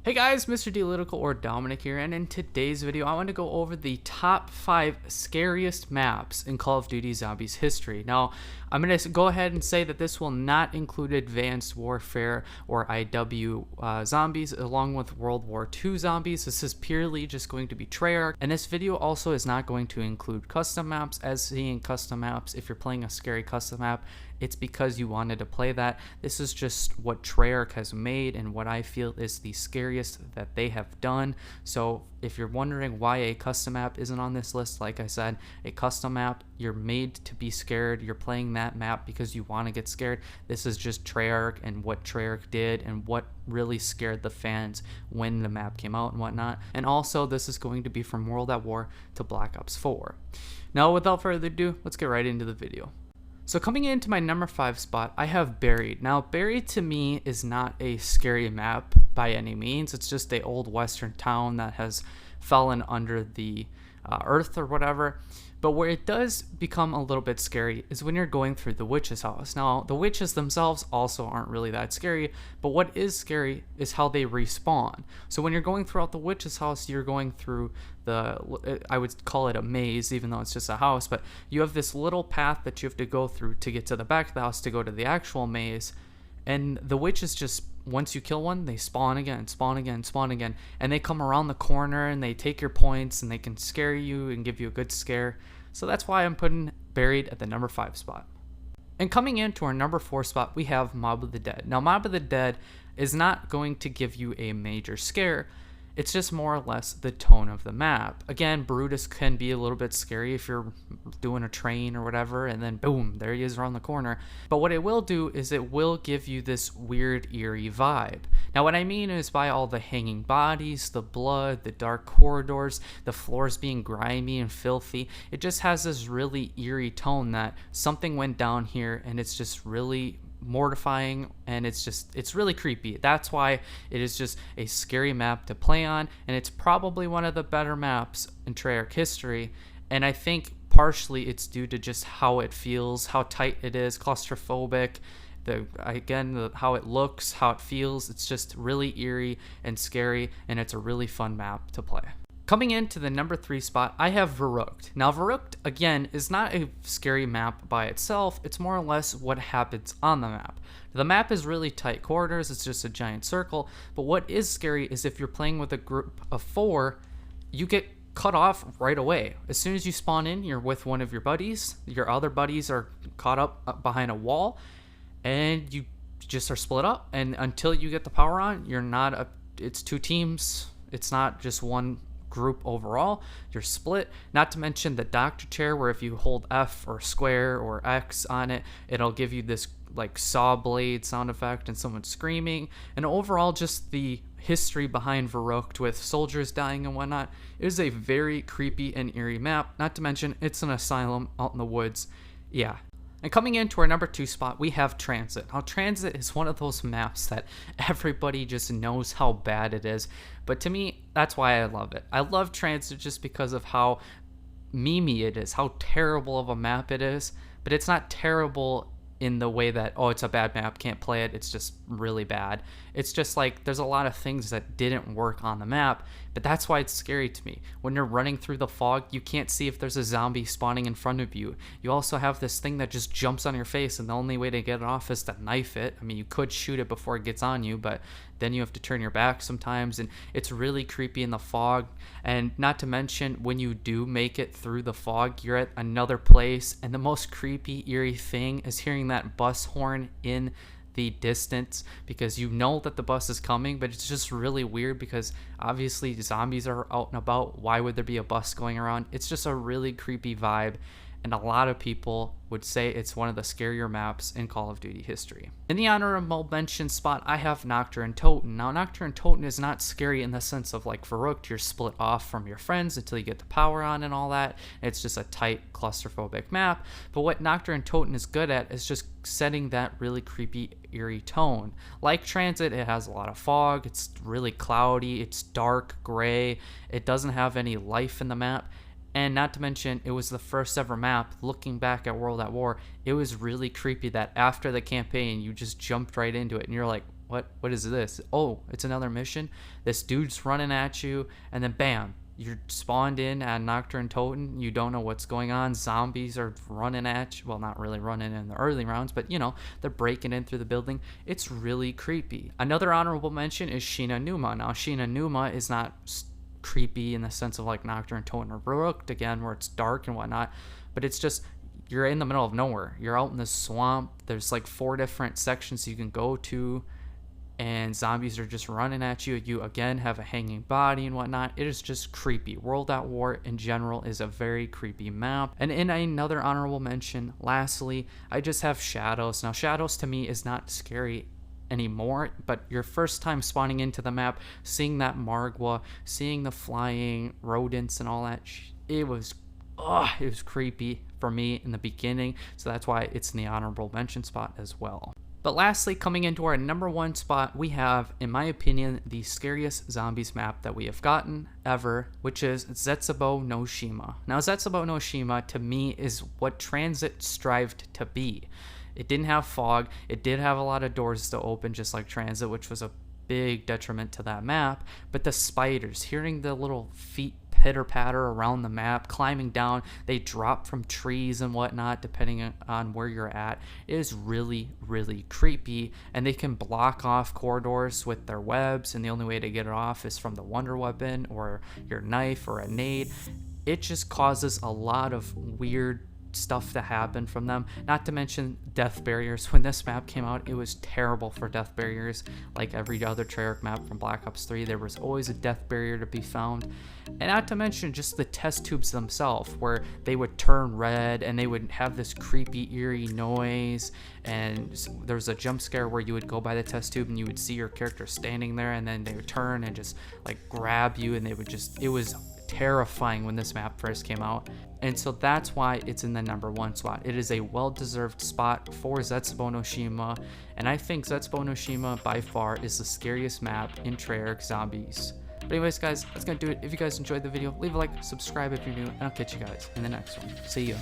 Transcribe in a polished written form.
Hey guys, Mr. Delytical or Dominic here, and in today's video I want to go over the top 5 scariest maps in Call of Duty Zombies history. Now, I'm going to go ahead and say that this will not include Advanced Warfare or IW zombies along with World War II zombies. This is purely just going to be Treyarch, and this video also is not going to include custom maps. As seeing custom maps, if you're playing a scary custom map, it's because you wanted to play that. This is just what Treyarch has made and what I feel is the scariest that they have done. So if you're wondering why a custom map isn't on this list, like I said, a custom map, you're made to be scared. You're playing that map because you want to get scared. This is just Treyarch and what Treyarch did and what really scared the fans when the map came out and whatnot. And also, this is going to be from World at War to Black Ops 4. Now, without further ado, let's get right into the video. So coming into my number 5 spot, I have Buried. Now, Buried to me is not a scary map by any means. It's just a old western town that has fallen under the earth or whatever. But where it does become a little bit scary is when you're going through the witch's house. Now, the witches themselves also aren't really that scary, but what is scary is how they respawn. So when you're going throughout the witch's house, you're going through I would call it a maze, even though it's just a house, but you have this little path that you have to go through to get to the back of the house to go to the actual maze. And the witches just, once you kill one, they spawn again, spawn again, spawn again, and they come around the corner and they take your points and they can scare you and give you a good scare. So that's why I'm putting Buried at the number 5 spot. And coming into our number 4 spot, we have Mob of the Dead. Now, Mob of the Dead is not going to give you a major scare. It's just more or less the tone of the map. Again, Brutus can be a little bit scary if you're doing a train or whatever, and then boom, there he is around the corner. But what it will do is it will give you this weird, eerie vibe. Now, what I mean is by all the hanging bodies, the blood, the dark corridors, the floors being grimy and filthy, it just has this really eerie tone that something went down here and it's just really mortifying, and it's really creepy. That's why it is just a scary map to play on, and it's probably one of the better maps in Treyarch history. And I think partially it's due to just how it feels, how tight it is, claustrophobic, how it looks, how it feels. It's just really eerie and scary, and it's a really fun map to play. Coming into the number 3 spot, I have Verruckt. Now, Verruckt, again, is not a scary map by itself. It's more or less what happens on the map. The map is really tight corridors. It's just a giant circle. But what is scary is if you're playing with a group of 4, you get cut off right away. As soon as you spawn in, you're with one of your buddies. Your other buddies are caught up behind a wall, and you just are split up. And until you get the power on, it's 2 teams. It's not just one group overall. You're split. Not to mention the doctor chair, where if you hold F or square or X on it, it'll give you this like saw blade sound effect and someone screaming. And overall, just the history behind Verruckt with soldiers dying and whatnot, it is a very creepy and eerie map. Not to mention it's an asylum out in the woods. Yeah. And coming into our number 2 spot, we have Transit. Now, Transit is one of those maps that everybody just knows how bad it is. But to me, that's why I love it. I love Transit just because of how memey it is, how terrible of a map it is. But it's not terrible in the way that, oh, it's a bad map, can't play it, it's just really bad. It's just like there's a lot of things that didn't work on the map, but that's why it's scary to me. When you're running through the fog, you can't see if there's a zombie spawning in front of you. You also have this thing that just jumps on your face, and the only way to get it off is to knife it. I mean, you could shoot it before it gets on you, but then you have to turn your back sometimes, and it's really creepy in the fog. And not to mention, when you do make it through the fog, you're at another place, and the most creepy, eerie thing is hearing that bus horn in the distance, because you know that the bus is coming, but it's just really weird because obviously zombies are out and about. Why would there be a bus going around? It's just a really creepy vibe, and a lot of people would say it's one of the scarier maps in Call of Duty history. In the honorable mention spot, I have Nocturne Toten. Now, Nocturne Toten is not scary in the sense of like Verruckt, you're split off from your friends until you get the power on and all that. It's just a tight, claustrophobic map. But what Nocturne Toten is good at is just setting that really creepy, eerie tone. Like Transit, it has a lot of fog, it's really cloudy, it's dark, gray, it doesn't have any life in the map. And not to mention, it was the first ever map. Looking back at World at War, it was really creepy that after the campaign, you just jumped right into it, and you're like, what is this? Oh, it's another mission. This dude's running at you, and then bam, you're spawned in at Nocturne Toten. You don't know what's going on. Zombies are running at you. Well, not really running in the early rounds, but you know, they're breaking in through the building. It's really creepy. Another honorable mention is Sheena Numa. Now, Sheena Numa is not creepy in the sense of like Nocturne Toten or Verruckt again, where it's dark and whatnot, but it's just, you're in the middle of nowhere. You're out in the swamp. There's like 4 different sections you can go to, and zombies are just running at you. You again have a hanging body and whatnot. It is just creepy. World at War in general is a very creepy map. And in another honorable mention, lastly, I just have Shadows. Now, Shadows to me is not scary anymore, but your first time spawning into the map, seeing that Margwa, seeing the flying rodents and all that, it was creepy for me in the beginning, so that's why it's in the honorable mention spot as well. But lastly, coming into our number 1 spot, we have, in my opinion, the scariest zombies map that we have gotten ever, which is Zetsubou no Shima. Now, Zetsubou no Shima, to me, is what Transit strived to be. It didn't have fog. It did have a lot of doors to open, just like Transit, which was a big detriment to that map. But the spiders, hearing the little feet pitter patter around the map, climbing down, they drop from trees and whatnot depending on where you're at, it is really, really creepy. And they can block off corridors with their webs, and the only way to get it off is from the wonder weapon or your knife or a nade. It just causes a lot of weird stuff to happen from them, not to mention death barriers. When this map came out, it was terrible for death barriers. Like every other Treyarch map from Black Ops 3, there was always a death barrier to be found. And not to mention just the test tubes themselves, where they would turn red and they would have this creepy, eerie noise. And there was a jump scare where you would go by the test tube and you would see your character standing there, and then they would turn and just like grab you, and they would just, it was terrifying when this map first came out. And so that's why it's in the number 1 spot. It is a well-deserved spot for Zetsubou no Shima, and I think Zetsubou no Shima by far is the scariest map in Treyarch Zombies. But anyways, guys, that's gonna do it. If you guys enjoyed the video, leave a like, subscribe if you're new, and I'll catch you guys in the next one. See ya.